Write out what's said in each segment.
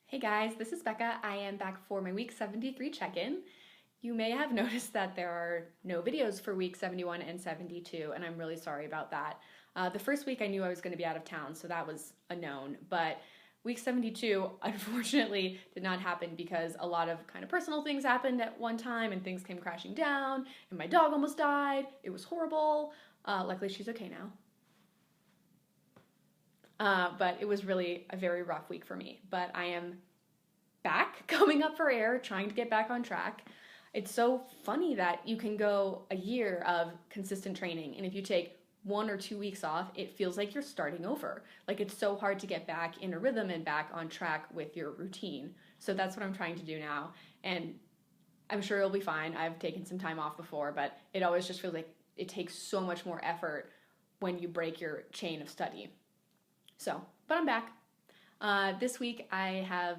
Hey guys, this is Becca. I am back for my week 73 check-in. You may have noticed that there are no videos for week 71 and 72, and I'm really sorry about that. The first week I knew I was going to be out of town, so that was a known, but week 72 unfortunately did not happen because a lot of kind of personal things happened at one time and things came crashing down, and my dog almost died. It was horrible. Luckily she's okay now. But it was really a very rough week for me. But I am back, coming up for air, trying to get back on track. It's so funny that you can go a year of consistent training, and if you take 1 or 2 weeks off, it feels like you're starting over. Like, it's so hard to get back in a rhythm and back on track with your routine. So that's what I'm trying to do now, and I'm sure it'll be fine. I've taken some time off before, but it always just feels like it takes so much more effort when you break your chain of study. So, but I'm back. This week I have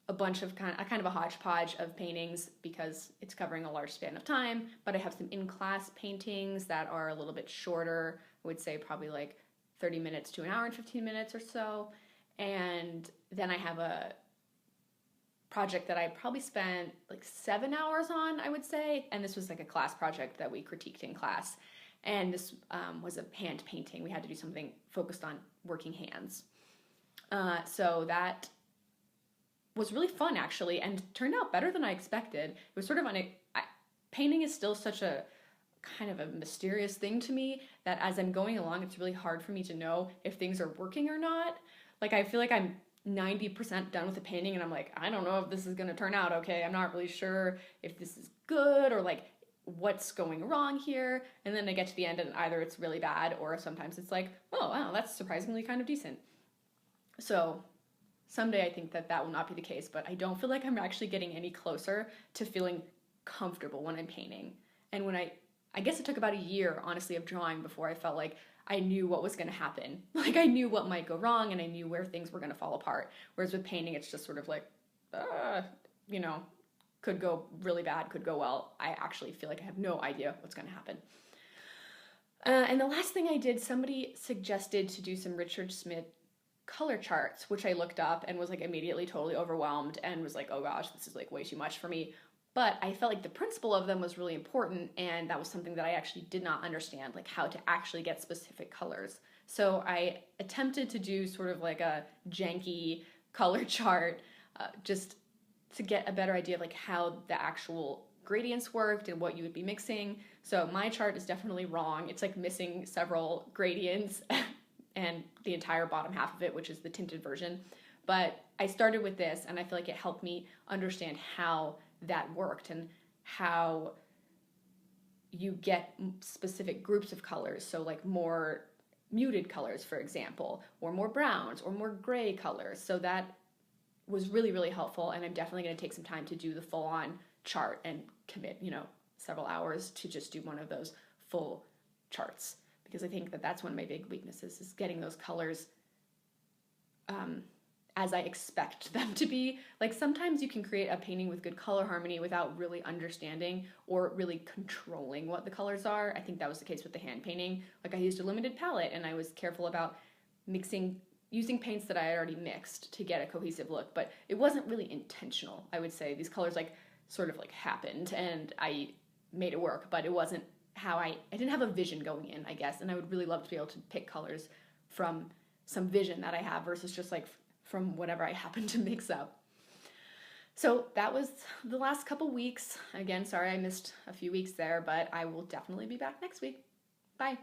a bunch of kind of a hodgepodge of paintings because it's covering a large span of time, but I have some in-class paintings that are a little bit shorter. I would say probably like 30 minutes to an hour and 15 minutes or so. And then I have a project that I probably spent like 7 hours on, I would say. And this was like a class project that we critiqued in class. And this was a hand painting. We had to do something focused on working hands. So that was really fun, actually, and turned out better than I expected. It was sort of painting is still such a kind of a mysterious thing to me that as I'm going along, it's really hard for me to know if things are working or not. Like, I feel like I'm 90% done with the painting, and I'm like, I don't know if this is going to turn out okay. I'm not really sure if this is good or like what's going wrong here. And then I get to the end and either it's really bad or sometimes it's like, oh wow, that's surprisingly kind of decent. So someday I think that will not be the case, but I don't feel like I'm actually getting any closer to feeling comfortable when I'm painting. And when I guess it took about a year, honestly, of drawing before I felt like I knew what was going to happen. Like, I knew what might go wrong and I knew where things were going to fall apart. Whereas with painting, it's just sort of like, could go really bad, could go well. I actually feel like I have no idea what's going to happen. And the last thing I did, somebody suggested to do some Richard Smith color charts, which I looked up and was like immediately totally overwhelmed and was like, oh gosh, this is like way too much for me. But I felt like the principle of them was really important, and that was something that I actually did not understand, like how to actually get specific colors. So I attempted to do sort of like a janky color chart, just to get a better idea of like how the actual gradients worked and what you would be mixing. So my chart is definitely wrong. It's like missing several gradients and the entire bottom half of it, which is the tinted version. But I started with this, and I feel like it helped me understand how that worked and how you get specific groups of colors. So like more muted colors, for example, or more browns or more gray colors. So that was really, really helpful, and I'm definitely going to take some time to do the full-on chart and commit, several hours to just do one of those full charts, because I think that that's one of my big weaknesses, is getting those colors as I expect them to be. Like, sometimes you can create a painting with good color harmony without really understanding or really controlling what the colors are. I think that was the case with the hand painting. Like, I used a limited palette, and I was careful about using paints that I had already mixed to get a cohesive look, but it wasn't really intentional, I would say. These colors sort of happened, and I made it work, but it wasn't how I didn't have a vision going in, I guess, and I would really love to be able to pick colors from some vision that I have versus just from whatever I happen to mix up. So that was the last couple weeks. Again, sorry I missed a few weeks there, but I will definitely be back next week. Bye.